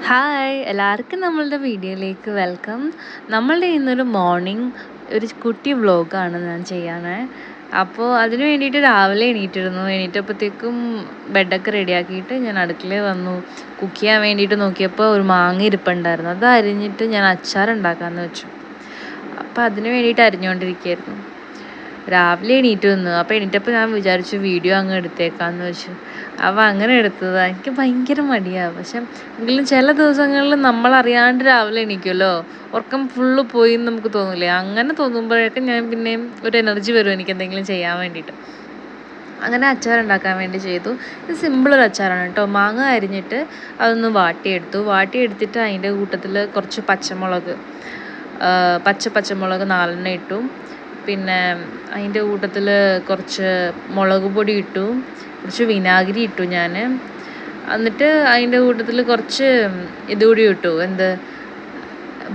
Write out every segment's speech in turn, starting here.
Hi എല്ലാവർക്കും നമ്മളുടെ വീഡിയോയിലേക്ക് വെൽക്കം. നമ്മളുടെ ഇന്നൊരു മോർണിംഗ് ഒരു കുട്ടി വ്ളോഗാണ് ഞാൻ ചെയ്യണേ. അപ്പോൾ അതിന് വേണ്ടിയിട്ട് രാവിലെ എണീറ്റപ്പോഴത്തേക്കും ബെഡൊക്കെ റെഡിയാക്കിയിട്ട് ഞാൻ അടുക്കളയിൽ വന്നു. കുക്ക് ചെയ്യാൻ വേണ്ടിയിട്ട് നോക്കിയപ്പോൾ ഒരു മാങ്ങ ഇരിപ്പുണ്ടായിരുന്നു. അത് അരിഞ്ഞിട്ട് ഞാൻ അച്ചാർ ഉണ്ടാക്കാമെന്ന് വെച്ചു. അപ്പോൾ അതിന് വേണ്ടിയിട്ട് അരിഞ്ഞുകൊണ്ടിരിക്കുകയായിരുന്നു. രാവിലെ എണീറ്റ് വന്നു. അപ്പോൾ എണീറ്റപ്പോൾ ഞാൻ വിചാരിച്ചു വീഡിയോ അങ്ങ് എടുത്തേക്കാമെന്ന് വെച്ചു. അപ്പോൾ അങ്ങനെ എടുത്തതാണ്. എനിക്ക് ഭയങ്കര മടിയാണ്. പക്ഷെ എങ്കിലും ചില ദിവസങ്ങളിൽ നമ്മളറിയാണ്ട് രാവിലെ എണീക്കുമല്ലോ, ഉറക്കം ഫുള്ള് പോയി എന്ന് നമുക്ക് തോന്നില്ലേ? അങ്ങനെ തോന്നുമ്പോഴൊക്കെ ഞാൻ പിന്നെയും ഒരു എനർജി വരും എനിക്ക് എന്തെങ്കിലും ചെയ്യാൻ വേണ്ടിയിട്ട്. അങ്ങനെ അച്ചാർ ഉണ്ടാക്കാൻ വേണ്ടി ചെയ്തു. ഇത് സിമ്പിളൊരു അച്ചാറാണ് കേട്ടോ. മാങ്ങ അരിഞ്ഞിട്ട് അതൊന്ന് വാട്ടിയെടുത്തിട്ട് അതിൻ്റെ കൂട്ടത്തിൽ കുറച്ച് പച്ചമുളക് 4 ഇട്ടു. പിന്നെ അതിൻ്റെ കൂട്ടത്തിൽ കുറച്ച് മുളക് പൊടി ഇട്ടു, കുറച്ച് വിനാഗിരി ഇട്ടു ഞാൻ. എന്നിട്ട് അതിൻ്റെ കൂട്ടത്തിൽ കുറച്ച് ഇതുകൂടി ഇട്ടു,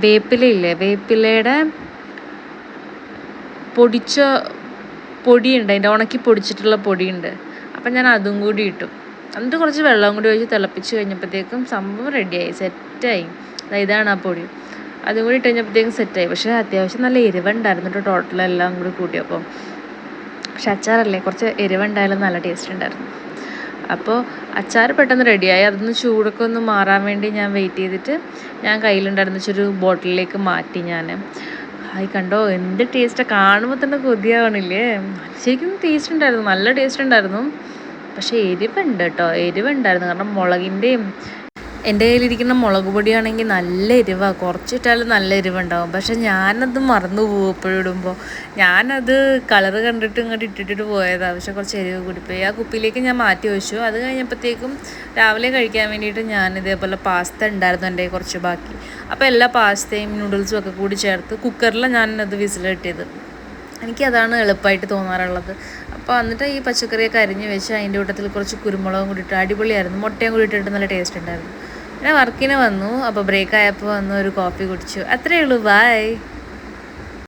വേപ്പിലയില്ലേ, വേപ്പിലയുടെ പൊടിച്ച പൊടിയുണ്ട്, അതിൻ്റെ ഉണക്കി പൊടിച്ചിട്ടുള്ള പൊടിയുണ്ട്. അപ്പം ഞാൻ അതും കൂടി ഇട്ടു. എന്നിട്ട് കുറച്ച് വെള്ളം കൂടി ഒഴിച്ച് തിളപ്പിച്ച് കഴിഞ്ഞപ്പോഴത്തേക്കും സംഭവം റെഡിയായി, സെറ്റായി. ഇതാണ് ആ പൊടി. അതും കൂടി ഇട്ട് കഴിഞ്ഞപ്പോഴത്തേക്കും സെറ്റായി. പക്ഷേ അത്യാവശ്യം നല്ല എരിവുണ്ടായിരുന്നു കേട്ടോ, ടോട്ടലെല്ലാം കൂടി കൂട്ടിയപ്പോൾ. പക്ഷെ അച്ചാറല്ലേ, കുറച്ച് എരിവുണ്ടായാലും നല്ല ടേസ്റ്റ് ഉണ്ടായിരുന്നു. അപ്പോൾ അച്ചാർ പെട്ടെന്ന് റെഡിയായി. അതൊന്ന് ചൂടൊക്കെ ഒന്ന് മാറാൻ വേണ്ടി ഞാൻ വെയിറ്റ് ചെയ്തിട്ട് ഞാൻ കയ്യിലുണ്ടായിരുന്ന വെച്ചൊരു ബോട്ടിലേക്ക് മാറ്റി ഞാൻ. കണ്ടോ എന്ത് ടേസ്റ്റാണ്, കാണുമ്പോൾ തന്നെ കൊതിയാവണില്ലേ? ശരിക്കും ടേസ്റ്റ് ഉണ്ടായിരുന്നു, നല്ല ടേസ്റ്റ് ഉണ്ടായിരുന്നു. പക്ഷേ എരിവുണ്ടായിരുന്നു. കാരണം മുളകിൻ്റെയും എൻ്റെ കയ്യിലിരിക്കുന്ന മുളക് പൊടിയാണെങ്കിൽ നല്ല എരിവാണ്. കുറച്ചിട്ടാലും നല്ല എരിവുണ്ടാവും. പക്ഷെ ഞാനത് മറന്നു പോകും എപ്പോഴും ഇടുമ്പോൾ. ഞാനത് കളറ് കണ്ടിട്ട് ഇങ്ങോട്ട് ഇട്ടിട്ട് പോയതാണ്. പക്ഷെ കുറച്ച് എരിവ് കൂടിപ്പോയി. ആ കുപ്പിയിലേക്ക് ഞാൻ മാറ്റി വെച്ചു. അത് കഴിഞ്ഞപ്പോഴത്തേക്കും രാവിലെ കഴിക്കാൻ വേണ്ടിയിട്ട് ഞാൻ ഇതേപോലെ പാസ്ത ഉണ്ടായിരുന്നു എൻ്റെ കുറച്ച് ബാക്കി. അപ്പോൾ എല്ലാ പാസ്തയും നൂഡിൽസും ഒക്കെ കൂടി ചേർത്ത് കുക്കറിലാണ് ഞാനത് വിസിലിട്ടത്. എനിക്കതാണ് എളുപ്പമായിട്ട് തോന്നാറുള്ളത്. അപ്പോൾ എന്നിട്ട് ഈ പച്ചക്കറിയൊക്കെ അരിഞ്ഞ് വെച്ച് അതിൻ്റെ കൂട്ടത്തിൽ കുറച്ച് കുരുമുളകും കൂടി ഇട്ട് അടിപൊളിയായിരുന്നു. മുട്ടയും കൂടി ഇട്ടിട്ട് നല്ല ടേസ്റ്റ് ഉണ്ടായിരുന്നു. പിന്നെ വർക്കിന് വന്നു. അപ്പോൾ ബ്രേക്ക് ആയപ്പോൾ വന്നു ഒരു കോഫി കുടിച്ചു. അത്രയേ ഉള്ളൂ. ബൈ.